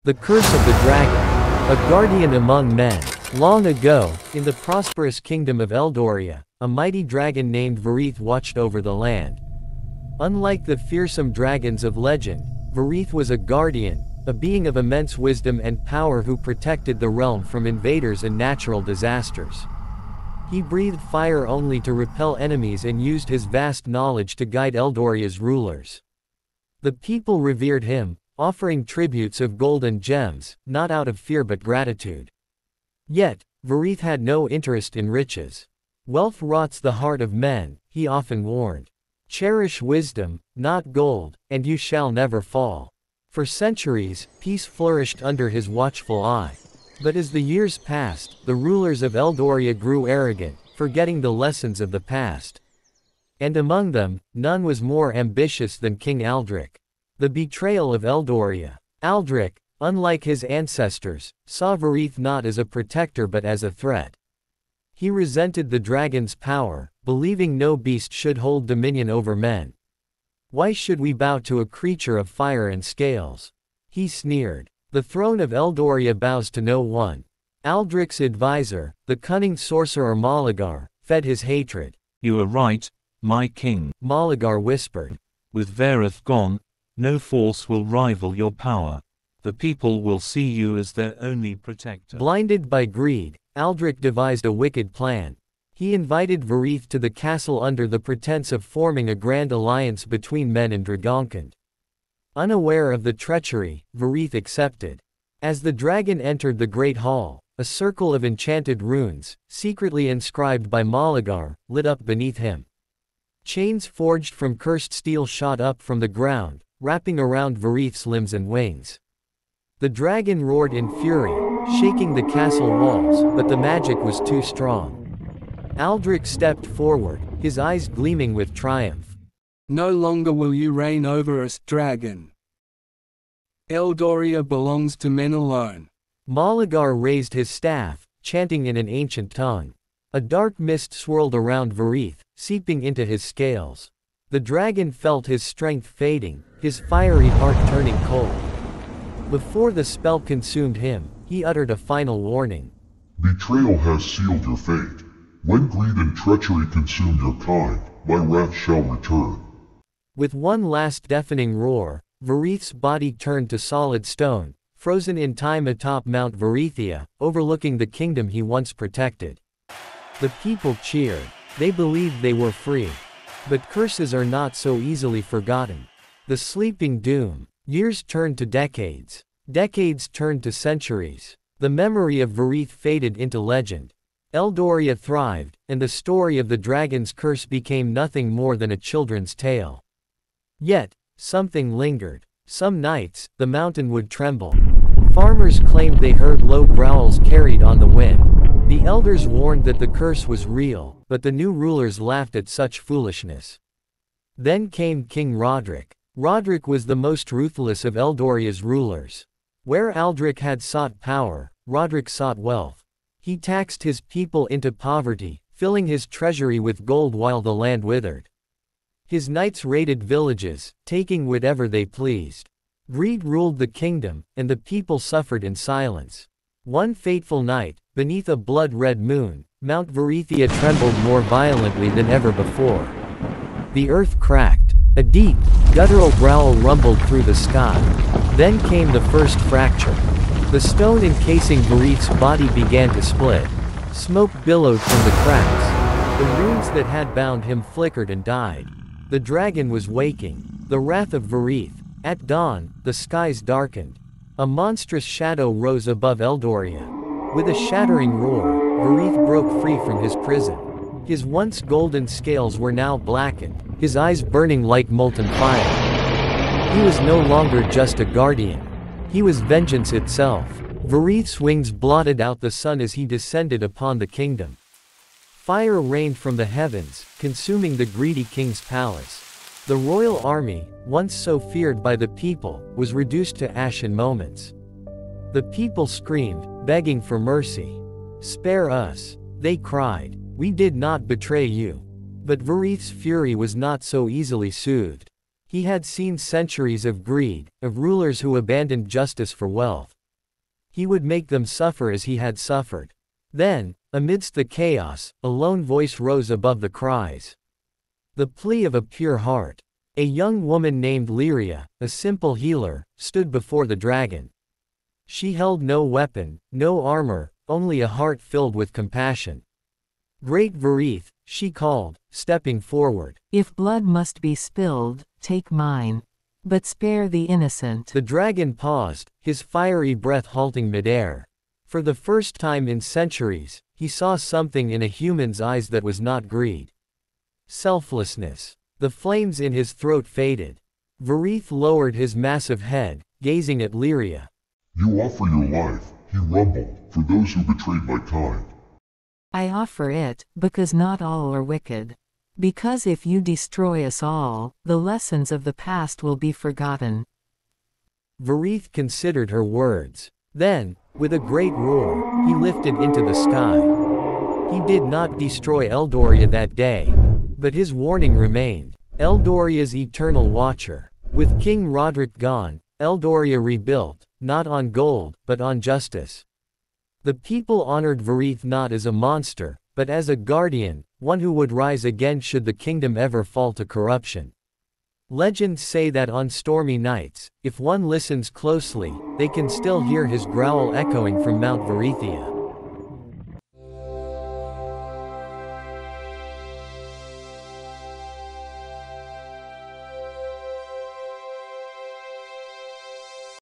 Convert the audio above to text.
The Curse of the Dragon. A guardian among men. Long ago, in the prosperous kingdom of Eldoria, a mighty dragon named Varith watched over the land. Unlike the fearsome dragons of legend, Varith was a guardian, a being of immense wisdom and power who protected the realm from invaders and natural disasters. He breathed fire only to repel enemies and used his vast knowledge to guide Eldoria's rulers. The people revered him, offering tributes of gold and gems, not out of fear but gratitude. Yet, Varith had no interest in riches. Wealth rots the heart of men, he often warned. Cherish wisdom, not gold, and you shall never fall. For centuries, peace flourished under his watchful eye. But as the years passed, the rulers of Eldoria grew arrogant, forgetting the lessons of the past. And among them, none was more ambitious than King Aldric. The betrayal of Eldoria. Aldric, unlike his ancestors, saw Varith not as a protector but as a threat. He resented the dragon's power, believing no beast should hold dominion over men. Why should we bow to a creature of fire and scales? He sneered. The throne of Eldoria bows to no one. Aldric's advisor, the cunning sorcerer Moligar, fed his hatred. You are right, my king, Moligar whispered. With Varith gone, no force will rival your power. The people will see you as their only protector. Blinded by greed, Aldric devised a wicked plan. He invited Varith to the castle under the pretense of forming a grand alliance between men and Dragonkind. Unaware of the treachery, Varith accepted. As the dragon entered the great hall, a circle of enchanted runes, secretly inscribed by Moligar, lit up beneath him. Chains forged from cursed steel shot up from the ground, wrapping around Varith's limbs and wings. The dragon roared in fury, shaking the castle walls, but the magic was too strong. Aldric stepped forward, his eyes gleaming with triumph. No longer will you reign over us, dragon. Eldoria belongs to men alone. Moligar raised his staff, chanting in an ancient tongue. A dark mist swirled around Varith, seeping into his scales. The dragon felt his strength fading, his fiery heart turning cold. Before the spell consumed him, he uttered a final warning. Betrayal has sealed your fate. When greed and treachery consume your kind, my wrath shall return. With one last deafening roar, Varith's body turned to solid stone, frozen in time atop Mount Varithia, overlooking the kingdom he once protected. The people cheered. They believed they were free. But curses are not so easily forgotten. The sleeping doom. Years turned to decades. Decades turned to centuries. The memory of Varith faded into legend. Eldoria thrived, and the story of the dragon's curse became nothing more than a children's tale. Yet, something lingered. Some nights, the mountain would tremble. Farmers claimed they heard low growls carried on the wind. The elders warned that the curse was real, but the new rulers laughed at such foolishness. Then came King Roderick. Roderick was the most ruthless of Eldoria's rulers. Where Aldric had sought power, Roderick sought wealth. He taxed his people into poverty, filling his treasury with gold while the land withered. His knights raided villages, taking whatever they pleased. Greed ruled the kingdom, and the people suffered in silence. One fateful night, beneath a blood-red moon, Mount Varithia trembled more violently than ever before. The earth cracked. A deep, guttural growl rumbled through the sky. Then came the first fracture. The stone encasing Varith's body began to split. Smoke billowed from the cracks. The runes that had bound him flickered and died. The dragon was waking. The wrath of Varith. At dawn, the skies darkened. A monstrous shadow rose above Eldoria. With a shattering roar, Varith broke free from his prison. His once golden scales were now blackened, his eyes burning like molten fire. He was no longer just a guardian. He was vengeance itself. Varith's wings blotted out the sun as he descended upon the kingdom. Fire rained from the heavens, consuming the greedy king's palace. The royal army, once so feared by the people, was reduced to ash in moments. The people screamed, begging for mercy. "Spare us," they cried. "We did not betray you." But Varith's fury was not so easily soothed. He had seen centuries of greed, of rulers who abandoned justice for wealth. He would make them suffer as he had suffered. Then, amidst the chaos, a lone voice rose above the cries. The plea of a pure heart. A young woman named Lyria, a simple healer, stood before the dragon. She held no weapon, no armor, only a heart filled with compassion. Great Varith, she called, stepping forward. If blood must be spilled, take mine. But spare the innocent. The dragon paused, his fiery breath halting midair. For the first time in centuries, he saw something in a human's eyes that was not greed. Selflessness. The flames in his throat faded. Varith lowered his massive head, gazing at Lyria. You offer your life, he rumbled, for those who betrayed my kind. I offer it, because not all are wicked. Because if you destroy us all, the lessons of the past will be forgotten. Varith considered her words. Then, with a great roar, he lifted into the sky. He did not destroy Eldoria that day. But his warning remained. Eldoria's eternal watcher. With King Roderick gone, Eldoria rebuilt, not on gold, but on justice. The people honored Varith not as a monster, but as a guardian, one who would rise again should the kingdom ever fall to corruption. Legends say that on stormy nights, if one listens closely, they can still hear his growl echoing from Mount Varithia.